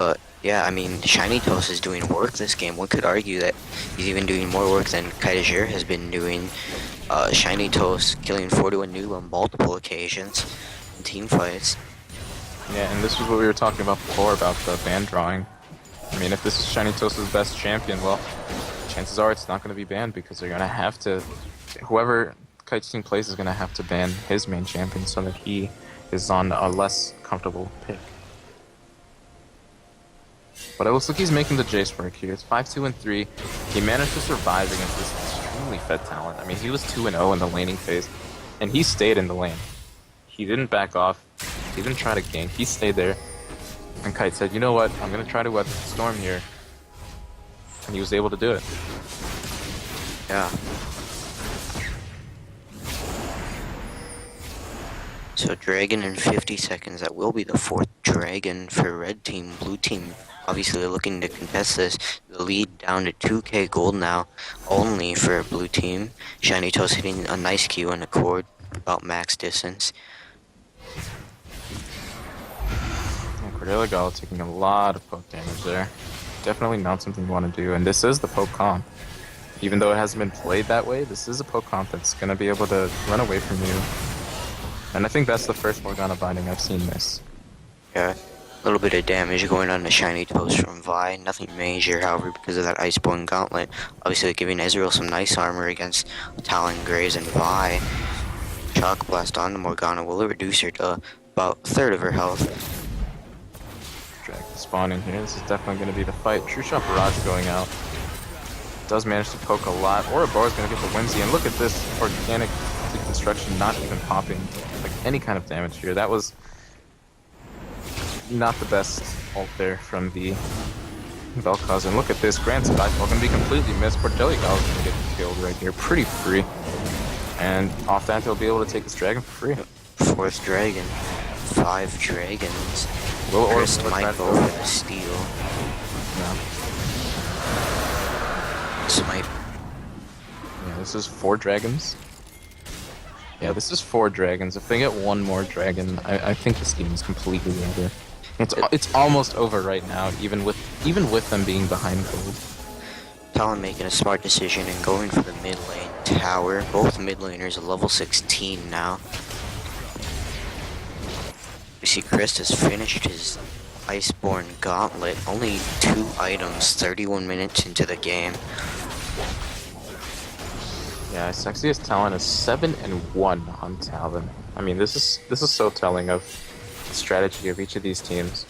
But yeah, I mean, Shiny Toast is doing work this game. One could argue that he's even doing more work than Kaijir has been doing. Shiny Toast killing 41 noob on multiple occasions in team fights. Yeah, and this was what we were talking about before about the ban drawing. I mean, if this is Shiny Toast's best champion, well, chances are it's not going to be banned because they're going to have to... Whoever Kite's team plays is going to have to ban his main champion so that he is on a less comfortable pick. But it looks like he's making the Jace work here. It's 5-2-3. He managed to survive against this extremely fed talent. I mean, he was 2-0 in the laning phase, and he stayed in the lane. He didn't back off. He didn't try to gank. He stayed there. And Kite said, you know what? I'm going to try to weather the storm here. And he was able to do it. Yeah. So Dragon in 50 seconds. That will be the 4th Dragon for Red Team. Blue Team obviously looking to contest this. The lead down to 2k gold now, only for Blue Team. Shiny Toast hitting a nice Q on the cord, about max distance. Cordelia Gala taking a lot of poke damage there. Definitely not something you want to do, and this is the poke comp. Even though it hasn't been played that way, this is a poke comp that's going to be able to run away from you. And I think that's the first Morgana binding I've seen miss. Yeah, a little bit of damage going on the Shiny Toast from Vi. Nothing major, however, because of that Iceborne Gauntlet. Obviously giving Ezreal some nice armor against Talon Graves and Vi. Shock Blast on the Morgana will reduce her to about a third of her health. Dragon spawning here. This is definitely going to be the fight. True Shot Barrage going out. Does manage to poke a lot. Ouroboros going to get the Whimsy, and look at this organic deconstruction not even popping like any kind of damage here. That was not the best ult there from the Vel'Koz. And look at this. Grand Skyfall going to be completely missed. Cordelia Gala is going to get killed right here. Pretty free. And off that, they'll be able to take this dragon for free. 4th Dragon. 5 Dragons. Will Chris might go for the steal. No. Smite. Yeah, this is 4 dragons. Yeah, this is 4 dragons. If they get one more dragon, I think this game is completely over. It's almost over right now, even with them being behind gold. Talon making a smart decision and going for the mid lane tower. Both mid laners are level 16 now. We see Chris has finished his Iceborne Gauntlet. Only 2 items, 31 minutes into the game. Yeah, Sexiest Talon is 7-1 on Talon. I mean, this is so telling of the strategy of each of these teams.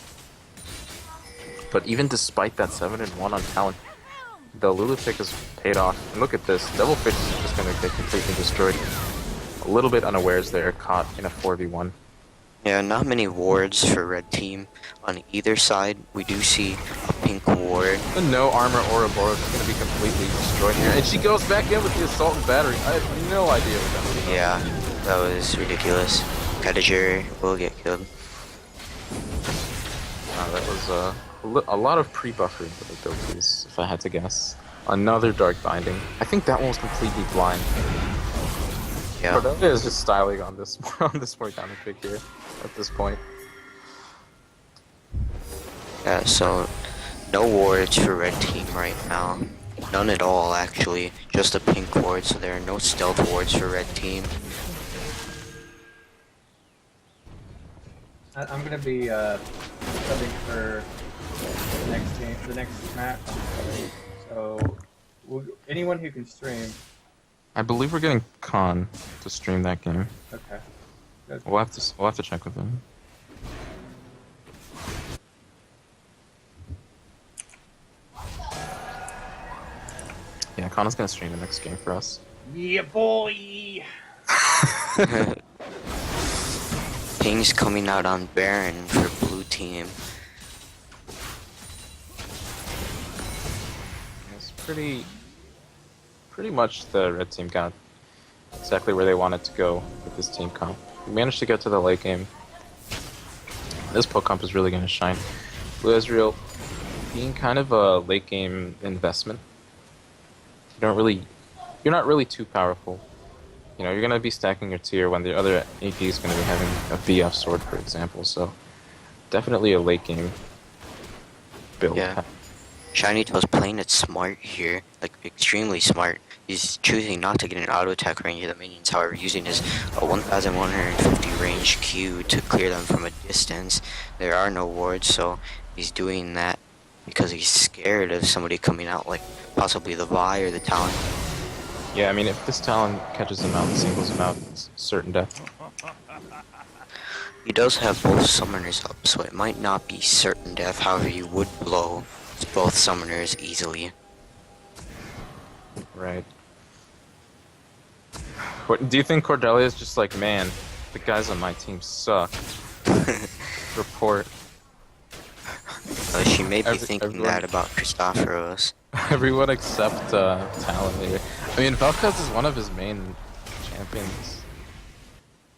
But even despite that 7-1 on Talon, the Lulu pick has paid off. And look at this, Devilfish is just going to get completely destroyed. A little bit unawares there, caught in a 4v1. Yeah, not many wards for Red Team on either side. We do see a pink ward. The no armor Ouroboros is going to be completely destroyed here. And she goes back in with the assault and battery. I have no idea what that was. Yeah, that was ridiculous. Kaijir will get killed. That was a lot of pre-buffering abilities, if I had to guess. Another Dark Binding. I think that one was completely blind. Yeah. Cordelia is just styling on this Morgana pick here at this point. Yeah, so no wards for Red Team right now. None at all, actually. Just a pink ward, so there are no stealth wards for Red Team. I'm gonna be subbing for the next game, the next match. So, anyone who can stream. I believe we're getting Khan to stream that game. Okay. Good. We'll have to check with him. Yeah, Khan is gonna stream the next game for us. Yeah, boy. Ping's coming out on Baron for Blue Team. It's pretty much the red team got exactly where they wanted to go with this team comp. We managed to get to the late game. This poke comp is really going to shine. Blue Ezreal being kind of a late game investment. You're not really too powerful. You know, you're going to be stacking your tier when the other AP is going to be having a VF sword, for example. So definitely a late game build. Yeah. Shiny Toes playing it smart here, like extremely smart. He's choosing not to get an auto attack range of the minions, however, using his 1150 range Q to clear them from a distance. There are no wards, so he's doing that because he's scared of somebody coming out, like possibly the Vi or the Talon. Yeah, I mean, if this Talon catches him out and singles him out, it's certain death. He does have both summoners up, so it might not be certain death, however, you would blow both summoners easily. Right. Do you think Cordelia's just like, man, the guys on my team suck? Report. She may be thinking everyone- that about Christopheros. Everyone except Talon here. I mean, Vel'Koz is one of his main champions.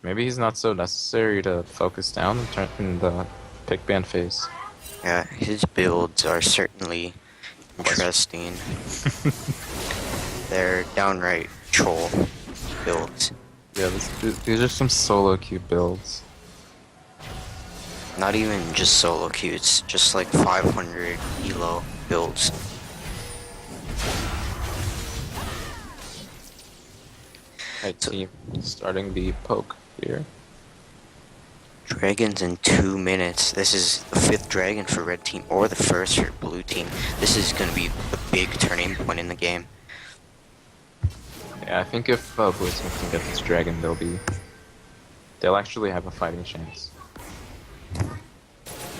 Maybe he's not so necessary to focus down in the pick ban phase. Yeah, his builds are certainly interesting. They're downright troll builds. Yeah, these are some solo queue builds. Not even just solo queues, just like 500 elo builds. Right team starting the poke here. Dragons in 2 minutes. This is the 5th dragon for red team, or the 1st for blue team. This is going to be the big turning point in the game. Yeah, I think if blue team can get this dragon, they'll actually have a fighting chance.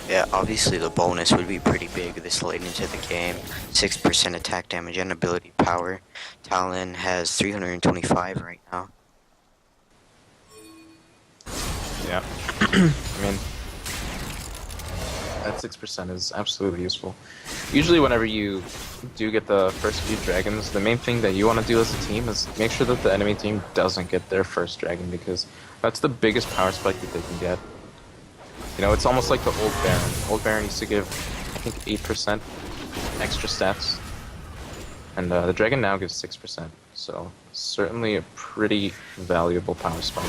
Yeah, obviously the bonus would be pretty big this late into the game. 6% attack damage and ability power. Talon has 325 right now. Yeah. I mean, that 6% is absolutely useful. Usually whenever you do get the first few dragons, the main thing that you want to do as a team is make sure that the enemy team doesn't get their first dragon, because that's the biggest power spike that they can get. You know, it's almost like the old Baron. Old Baron used to give, I think, 8% extra stats. And the dragon now gives 6%. So, certainly a pretty valuable power spike.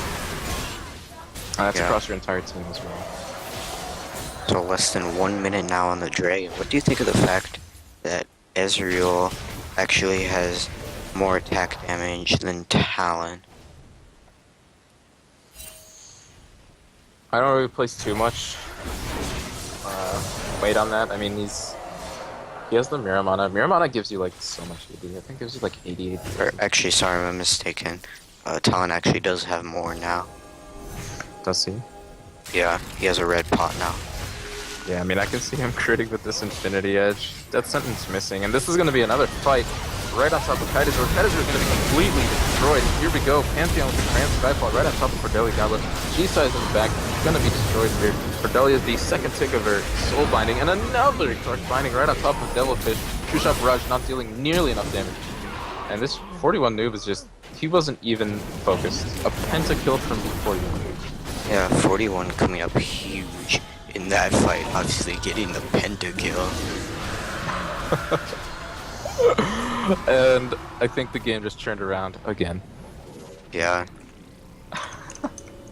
That's Yeah. across your entire team as well. So less than 1 minute now on the dragon. What do you think of the fact that Ezreal actually has more attack damage than Talon? I don't really place too much weight on that. I mean, he has the Miramana. Miramana gives you like so much AD. I think it gives you like 88. Or actually, sorry, I'm mistaken. Talon actually does have more now. Does he? Yeah, he has a red pot now. Yeah, I mean, I can see him critting with this Infinity Edge. Death Sentence missing, and this is going to be another fight right on top of Kaiser. Kaiser is going to be completely destroyed. Here we go, Pantheon with the Grand Skyfall right on top of Cordelia Goblet. G-Size in the back, going to be destroyed here. Cordelia is the second tick of her Soul Binding, and another Dark Binding right on top of Devilfish. True Shot Barrage not dealing nearly enough damage. And this 41 noob is just, he wasn't even focused. A pentakill from the 41 noob. Yeah, 41 coming up huge in that fight, obviously getting the pentakill. And I think the game just turned around again. Yeah.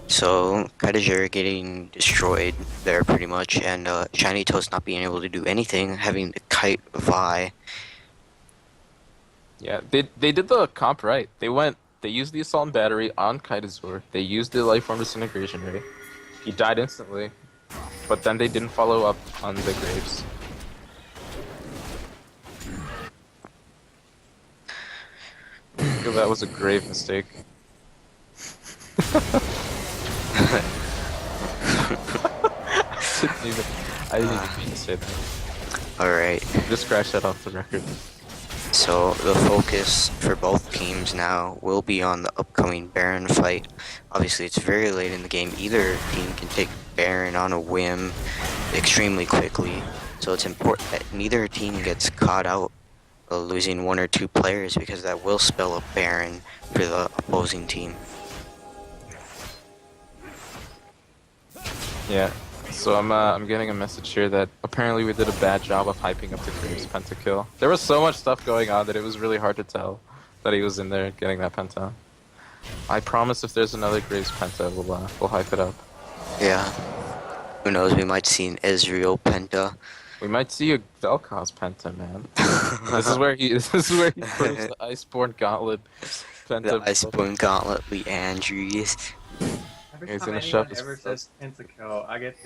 So, Kaiser getting destroyed there pretty much, and Shiny Toast not being able to do anything, having to kite Vi. Yeah, they did the comp right. They used the Assault and Battery on Kaitazor. They used the Lifeform Disintegration Ray. He died instantly, but then they didn't follow up on the Graves. I feel that was a grave mistake. I didn't even mean to say that. Alright, Just scratch that off the record. so the focus for both teams now will be on the upcoming Baron fight. Obviously, it's very late in the game. Either team can take Baron on a whim extremely quickly, so it's important that neither team gets caught out losing 1 or 2 players, because that will spell a Baron for the opposing team. Yeah. So I'm getting a message here that apparently we did a bad job of hyping up the Graves pentakill. There was so much stuff going on that it was really hard to tell that he was in there getting that penta. I promise if there's another Graves penta, we'll hype it up. Yeah. Who knows, we might see an Ezreal penta. We might see a Vel'Koz Penta, man. This is where he proves the Iceborne Gauntlet The Penta. Iceborne Gauntlet, Lee Andrews. Every He's time gonna shove anyone his ever foot. says pentakill, I get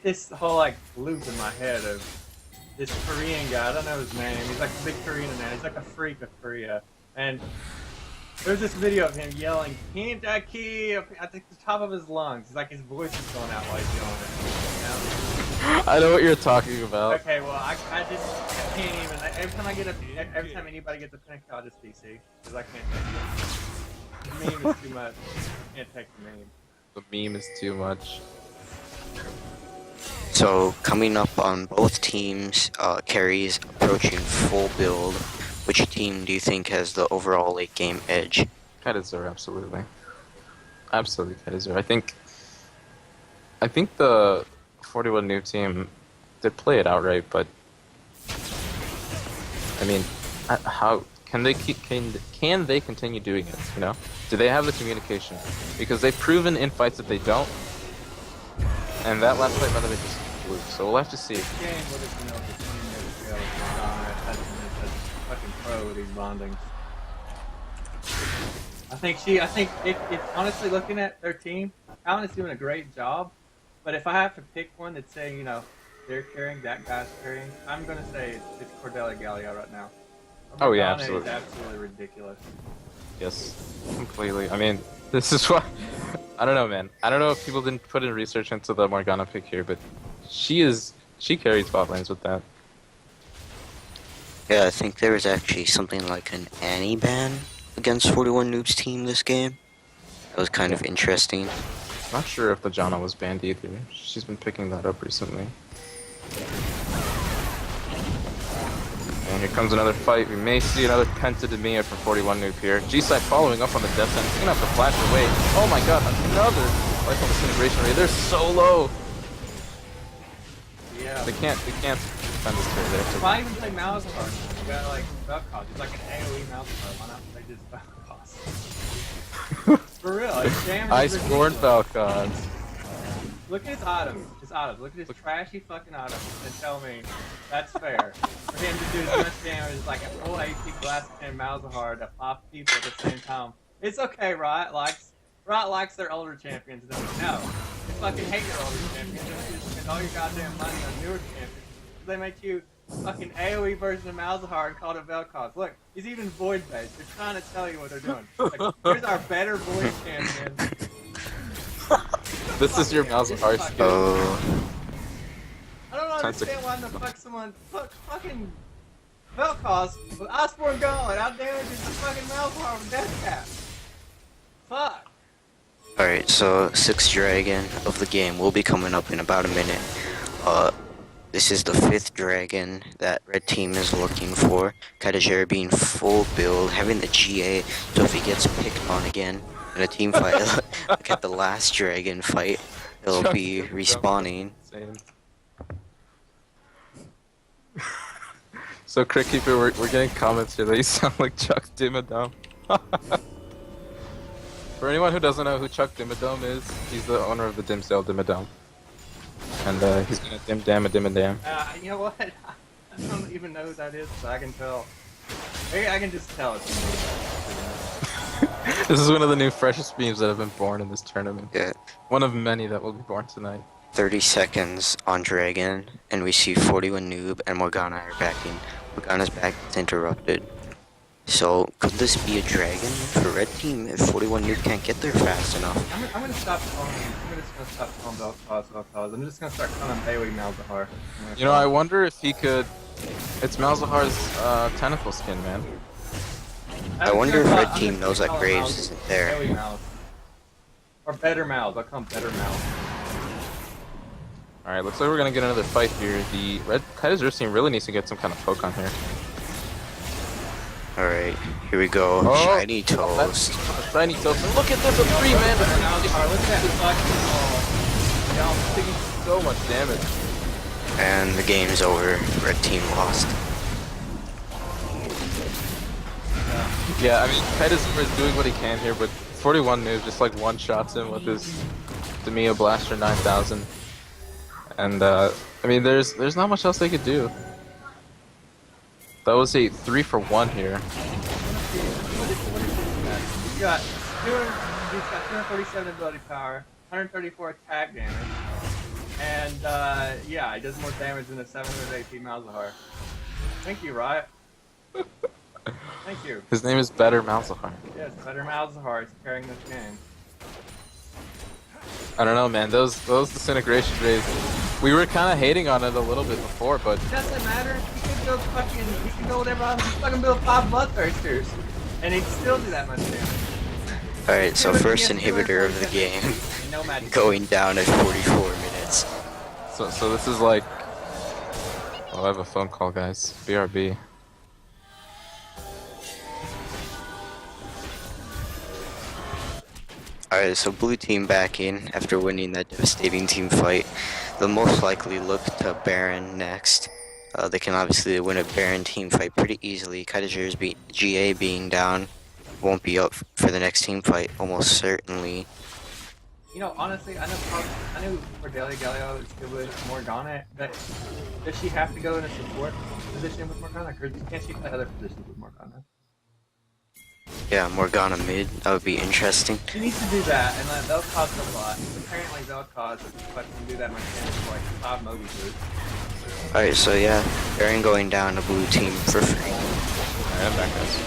this whole like loop in my head of this Korean guy. I don't know his name. He's like a big Korean man. He's like a freak of Korea. And there's this video of him yelling "Kentucky" at the top of his lungs. It's like his voice is going out while he's yelling it. I know what you're talking about. Okay, well I can't even. Every time anybody gets a pentakill, I just DC because I can't take it. The meme is too much. I can't take the meme. The meme is too much. So coming up on both teams, carries approaching full build. Which team do you think has the overall late game edge? Kaiser, absolutely. Absolutely Kaiser. I think the 41 new team did play it outright, but I mean, how can they continue doing it? You know, do they have the communication? Because they've proven in fights that they don't. And that last fight, by the way, just blew. So we'll have to see. This game would have been able to never fail if Madonna had been such a fucking pro with these bondings. I think it honestly looking at their team, Alan is doing a great job. But if I have to pick one that's saying, you know, they're carrying, that guy's carrying, I'm gonna say it's Cordelia Gallia right now. Oh yeah, Madonna absolutely. is absolutely ridiculous. Yes, completely. I mean, this is why. I don't know, man. I don't know if people didn't put in research into the Morgana pick here, but she carries bot lanes with that. Yeah, I think there was actually something like an Annie ban against 41 Noob's team this game. That was kind of interesting. Not sure if the Janna was banned either. She's been picking that up recently. And here comes another fight. We may see another Penta Demia from 41 Noob here. G-Side following up on the death end. He's gonna have to flash away. Oh my god, another Lifeless Disintegration Ray. They're so low. Yeah. They can't defend this turret. They have to- Why even play Malzahar? You got like Vel'Koz. It's like an AoE Malzahar. Why not play just Vel'Koz? For real, it's damage is Iceborne ridiculous. Vel'Koz. Look at his items. Look at his trashy fucking items and tell me that's fair. For him to do as much damage as like a full AP glass and Malzahar to 5 people at the same time. It's okay, Riot likes their older champions. No, you fucking hate your older champions. You spend all your goddamn money on newer champions. They make you fucking AoE version of Malzahar and called it Vel'Koz. Look, he's even void based. They're trying to tell you what they're doing. Like, here's our better void champion. This is your Malzahar skill. Oh, I don't understand why in the fuck someone fucking Vel'Koz with Iceborne Gauntlet outdamages the fucking Malzahar with Death Cap. Fuck. alright, so 6th dragon of the game will be coming up in about a minute. This is the 5th dragon that red team is looking for. Kaiser being full build, having the GA, so if he gets picked on again in a team fight, like at the last dragon fight, he'll be respawning. Insane. So, Crick Keeper, we're getting comments here that you sound like Chuck Dimmadome. For anyone who doesn't know who Chuck Dimmadome is, he's the owner of the Dimsdale Dimmadome. And he's gonna dim-dam a dim-a-dam. You know what? I don't even know who that is, but I can tell. Maybe I can just tell it's This is one of the new freshest memes that have been born in this tournament. Yeah, One of many that will be born tonight. 30 seconds on dragon, and we see 41 Noob and Morgana are backing. Morgana's back, it's interrupted. So, could this be a dragon for red team if 41 Noob can't get there fast enough? I'm gonna stop calling. I'm just gonna stop calling Vel'Koz. I'm just gonna start calling him AoE Malzahar. You know, I wonder if he could... It's Malzahar's tentacle skin, man. I wonder if I'm red just team gonna knows that call him Graves isn't there. AoE Malz. Or better Malz. I'll call him better Malz. Alright, looks like we're gonna get another fight here. The red Kaiser team really needs to get some kind of poke on here. Alright, here we go. Oh, Shiny Toast. Shiny Toast. And look at this, a 3-man. Better Malzahar. Look at that fucking ball. Yeah, I'm taking so much damage. And the game's over. Red team lost. Yeah, I mean, Kaiser is doing what he can here, but 41 Noob just like one-shots him with his Demia Blaster 9000. And I mean, there's not much else they could do. That was a 3-for-1 here. He's got 247 ability power, 134 attack damage, and yeah, he does more damage than a 700 AP Malzahar. Thank you, Riot. Thank you. His name is Better Malzahar. Yes, Better Malzahar is carrying this game. I don't know, man. Those disintegration rays, we were kind of hating on it a little bit before, but It doesn't matter. He could go whatever else. He fucking build 5 Bloodthirsters, and he'd still do that much damage. Alright, so first inhibitor of the game No magic. going down at 44 minutes. so this is like. Oh, I have a phone call, guys. BRB. Alright, so blue team back in after winning that devastating team fight. They'll most likely look to Baron next. They can obviously win a Baron team fight pretty easily. Kaiser's GA being down won't be up for the next team fight, almost certainly. You know, honestly, I knew Cordelia Galio is good with Morgana, but does she have to go in a support position with Morgana, or can't she play other positions with Morgana? Yeah, Morgana mid, that would be interesting. She needs to do that, and that'll cost a lot. Apparently, that'll cost if I can do that much damage for like 5 Moby boots. Alright, so yeah, Baron going down to blue team for free. Alright, I'm back, guys.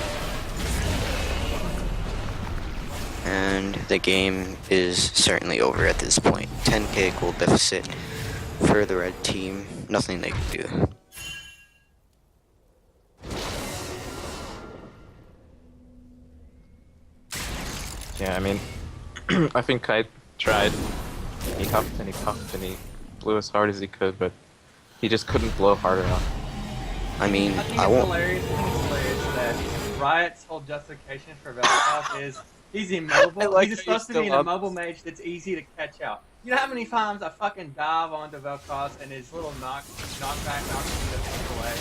And the game is certainly over at this point. 10k gold deficit for the red team, nothing they can do. Yeah, I mean, I think Kite tried. He huffed and he puffed and he blew as hard as he could, but he just couldn't blow hard enough. I mean, I think I it's won't. hilarious. I think it's hilarious that Riot's whole justification for Velkov is he's immobile. I like He's how you're supposed to be an still up. immobile mage that's easy to catch out. You know how many times I fucking dive onto Velkov and his little knockback knocks me the fuck away,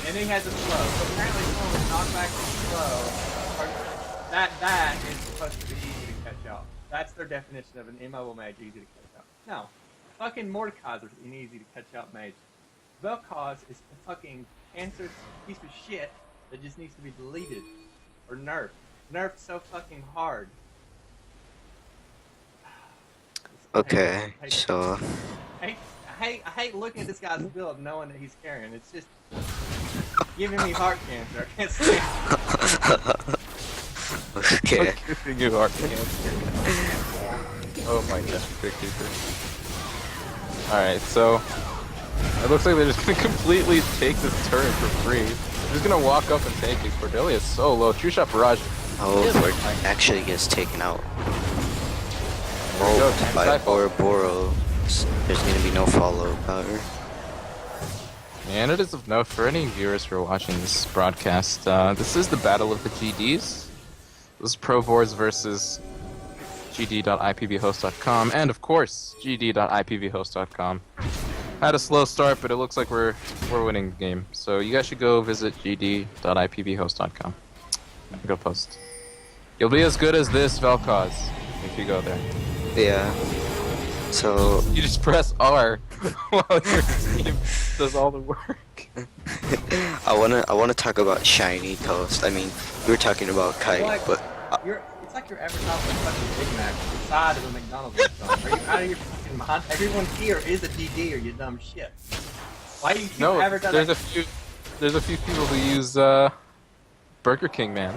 and he has a slow. So apparently, someone's knockback is slow. Or that is supposed to be easy to catch out. That's their definition of an immobile mage, easy to catch out. No, fucking Mordekaiser's an easy to catch out mage. Velkov is a fucking cancerous piece of shit that just needs to be deleted or nerfed. Nerfed so fucking hard. Okay, so I hate looking at this guy's build knowing that he's carrying. It's just giving me heart cancer. I can't stand it. okay. Giving you heart cancer. Oh my god, quick keeper. Alright, so it looks like they're just gonna completely take this turret for free. They're just gonna walk up and take it. Cordelia is so low. True shot barrage. Oh, Lord actually gets taken out. There we go, Oh, by Ouroboros. There's gonna be no follow, however. And it is of note for any viewers who are watching this broadcast, this is the battle of the GDs. This is Proboards versus gd.ipvhost.com, and of course, gd.ipvhost.com. Had a slow start, but it looks like we're winning the game. So you guys should go visit gd.ipvhost.com. Go post. You'll be as good as this Vel'Koz if you go there. Yeah. So You just press R while your team does all the work. I wanna talk about Shiny Toast. I mean, we were talking about Kite, Like, but it's like you're advertising fucking Big Mac inside of a McDonald's restaurant. Are you out of your fucking mind? Everyone here is a GD or you dumb shit. Why do you keep No, advertising? there's a few people who use Burger King, man.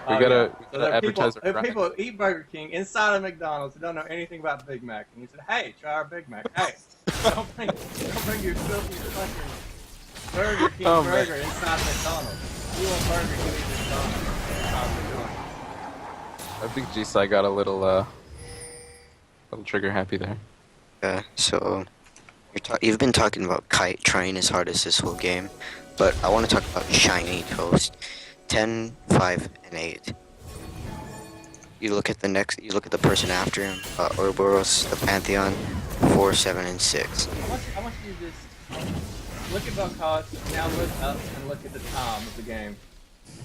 We Oh, gotta, yeah. we So gotta there are advertise people, there our are brand. people who eat Burger King inside of McDonald's who don't know anything about Big Mac, and you said, "Hey, try our Big Mac." Hey, don't bring your filthy fucking Burger King Oh, man. burger inside McDonald's. You want Burger King in McDonald's? I think G-Side got a little trigger happy there. yeah. So you've been talking about Kite trying his hardest this whole game, but I want to talk about Shiny Toast. 10, 5, and 8. You look at the person after him, Ouroboros, the Pantheon, 4, 7, and 6. I want you to just look at Vel'Koz, now look up and look at the time of the game.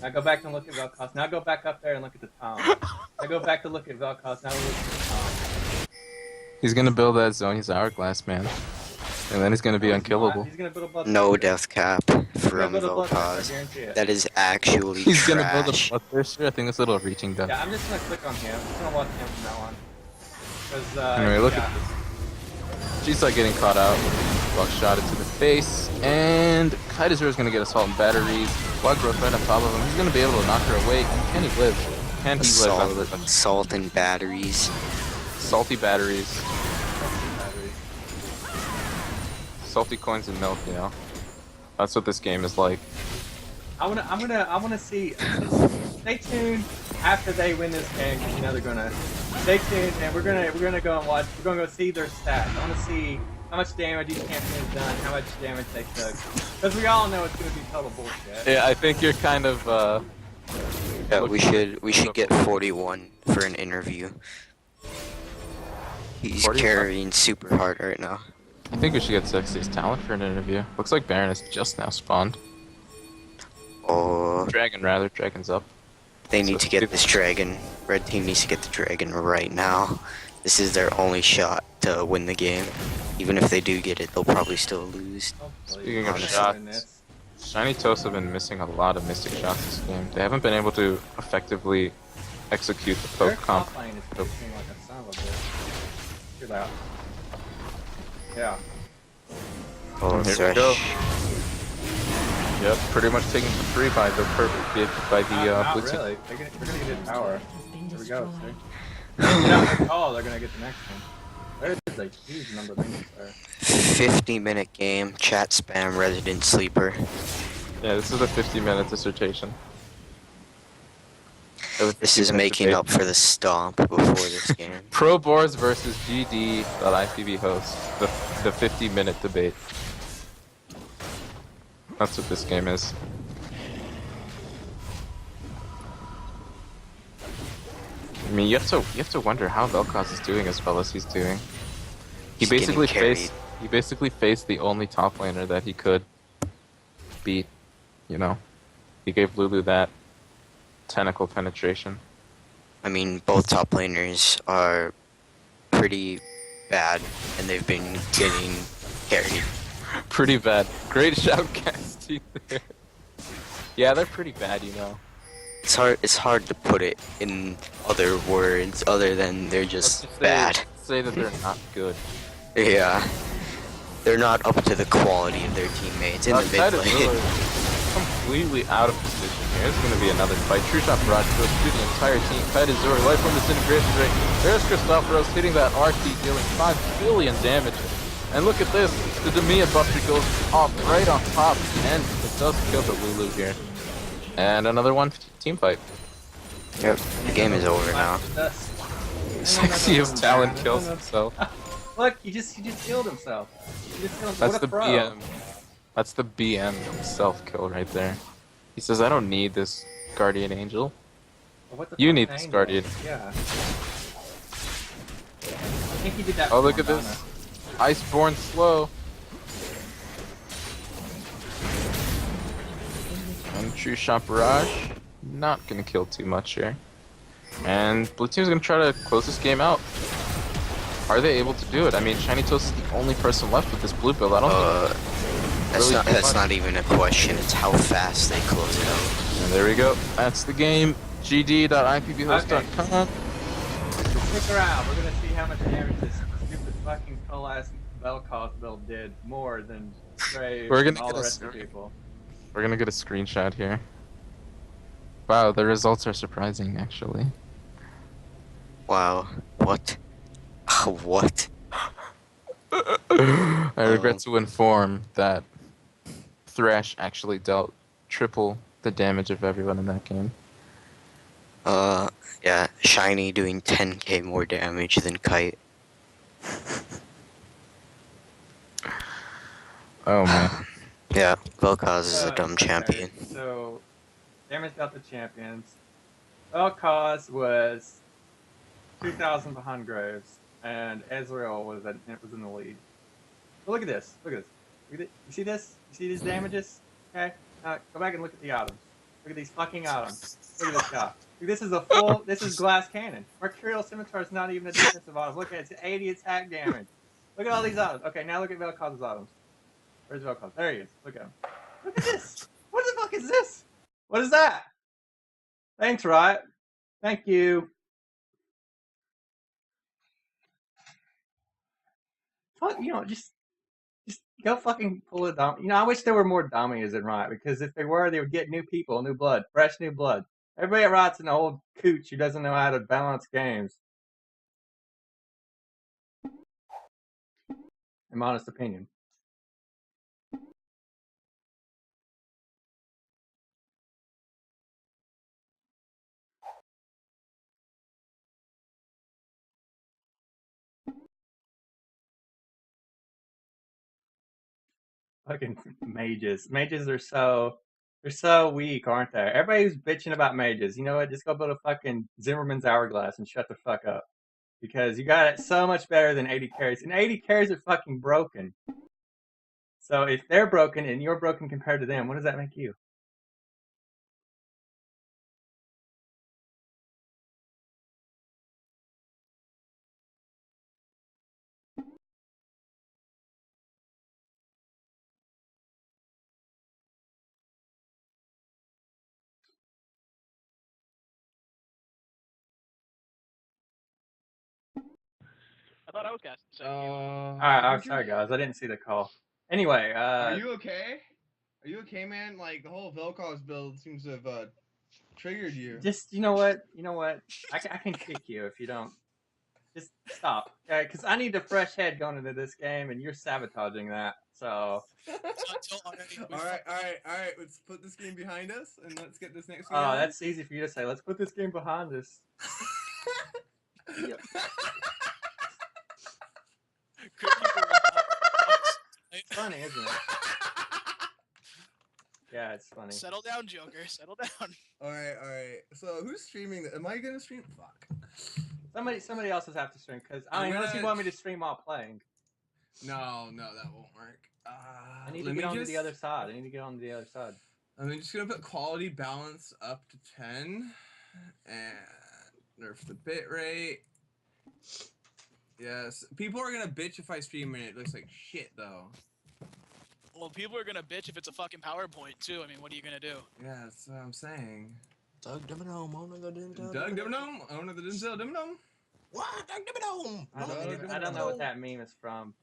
Now go back and look at Vel'Koz. Now go back up there and look at the time. Now go back to look at Vel'Koz. Now look at the time. He's gonna build that Zonia's Hourglass, man. And then he's gonna be No, he's not. unkillable. He's gonna build a blood. No death cap He's gonna from build a blood. I Vel'Koz. guarantee it. That is actually He's gonna build a trash. bloodthirster. I think that's a little reaching though. Yeah, I'm just gonna click on him. I'm just gonna watch him from now on. Because Anyway, look yeah. at this. G-Side getting caught out. Buckshot into the face. And Kaiser is gonna get assault and batteries. Blood growth right on top of him. He's gonna be able to knock her away. And can he live? Can he live out of this? Salt and batteries. Salty batteries. Salty coins and milk, you know. That's what this game is like. I wanna see. Stay tuned after they win this game, because you know they're gonna. Stay tuned, and we're gonna go and watch. We're gonna go see their stats. I wanna see how much damage each champion has done, how much damage they took, because we all know it's gonna be total bullshit. Yeah, I think you're kind of. Yeah, we should get 41 for an interview. He's 41? carrying super hard right now. I think we should get Sexiest Talent for an interview. Looks like Baron has just now spawned. Oh, Dragon, rather. Dragon's up. they need So to get if- this dragon. Red team needs to get the dragon right now. This is their only shot to win the game. Even if they do get it, they'll probably still lose. Speaking of Honestly. shots, Shiny Toast have been missing a lot of Mystic shots this game. They haven't been able to effectively execute the Their poke comp. top lane is pushing like a son of a bitch. Hear that? Yeah. Oh, Here we Thresh. go. Yep, pretty much taken for free by the Not blue team. really. They're gonna get power. Here we go. See? You know, they're gonna get the next one. There's a huge number of things there. 50-minute game. Chat spam resident sleeper. Yeah, this is a 50-minute dissertation. This is making up for the stomp before this game. Proboards versus GD.IPV host. The 50-minute debate. That's what this game is. I mean, you have to wonder how Vel'Koz is doing as well as he's doing. He's getting carried. He basically faced the only top laner that he could beat. You know, he gave Lulu that tentacle penetration. I mean, both top laners are pretty bad, and they've been getting carried. Pretty bad. Great shoutcasting there. Yeah, they're pretty bad, you know. It's hard to put it in other words other than they're just Let's bad. say that they're not good. Yeah. They're not up to the quality of their teammates in the mid Titus lane. Miller is completely out of position here. It's going to be another fight. True Shot Barrage goes through the entire team. Titus Zuri, life from disintegration rate. There's Christopheros hitting that RT, dealing 5 billion damage. And look at this. The Demiya Buster goes off right on top. And it does kill the Lulu here. And another one team fight. Yep, the game is over now. Sexiest Talent kills himself. Look, he just killed himself. He just killed himself. That's What the a pro. BM. That's the BM self-kill right there. He says, I don't need this Guardian Angel. What the You fuck need thing this though? Guardian. Yeah. I think he did that. Oh, for look at Morgana. this. Iceborne slow. And True Shot Barrage. Not gonna kill too much here. And Blue Team's gonna try to close this game out. Are they able to do it? I mean, Shiny Toast is the only person left with this blue build. I don't think That's not even a question. It's how fast they close it out. And there we go. That's the game. gd.ipvhost.com. Stick around. We're gonna see how much damage this stupid fucking coalesced Vel'Koz build did more than Stray We're and gonna all get the a rest of the people. We're gonna get a screenshot here. Wow, the results are surprising, actually. Wow. What? What? I regret to inform that Thresh actually dealt triple the damage of everyone in that game. Yeah, Shiny doing 10k more damage than Kite. Oh man. Yeah, Vel'Koz is a dumb Okay, champion. So, damage about the champions. Vel'Koz was 2,000 behind Graves, and Ezreal was in the lead. But look at this. Look at this. Look at it. You see this? You see these damages? Okay. Go back and look at the items. Look at these fucking items. Look at this guy. This is a full. This is glass cannon. Mercurial Scimitar is not even a defensive item. Look at it. It's 80 attack damage. Look at all these items. Okay, now look at Vel'Koz's items. Where's Vel'Koz? There he is. Look at him. Look at this. What the fuck is this? What is that? Thanks, Riot. Thank you. Fuck, just go fucking pull a dom. I wish there were more Domias in Riot because if they were, they would get new people, new blood, fresh new blood. Everybody at Riot's an old cooch who doesn't know how to balance games. In my honest opinion. Fucking mages. Mages are they're so weak, aren't they? Everybody's bitching about mages. You know what? Just go build a fucking Zimmerman's hourglass and shut the fuck up. Because you got it so much better than 80 carries. And 80 carries are fucking broken. So if they're broken and you're broken compared to them, what does that make you? I thought I was casting. Alright, I'm sorry guys, I didn't see the call. Anyway, Are you okay? Are you okay, man? Like the whole Vel'Koz build seems to have triggered you. just you know what? I can kick you if you don't. Just stop, okay? Because I need a fresh head going into this game, and you're sabotaging that. So. all right. Let's put this game behind us and let's get this next Oh, one. Oh, that's easy for you to say. Let's put this game behind us. Yep. It's funny, isn't it? Yeah, it's funny. Settle down, Joker. Settle down. All right. So who's streaming? Am I gonna stream? Fuck. Somebody else has have to stream because unless you want me to stream while playing. No, that won't work. I need to get on to the other side. I'm just gonna put quality balance up to 10 and nerf the bit rate. Yes, people are gonna bitch if I stream and it looks like shit though. Well, people are gonna bitch if it's a fucking PowerPoint too. I mean, what are you gonna do? Yeah, that's what I'm saying. Doug Dimmadome, owner the Dental. Doug Dimmadome, owner of the Dental Dimmadome. What? Doug Dimmadome! I don't know what that meme is from.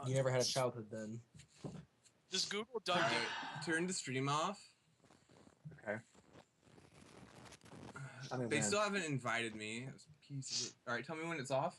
You never had a childhood then. Just Google Doug. Alright, turn the stream off. Okay. They still haven't invited me. Alright, tell me when it's off.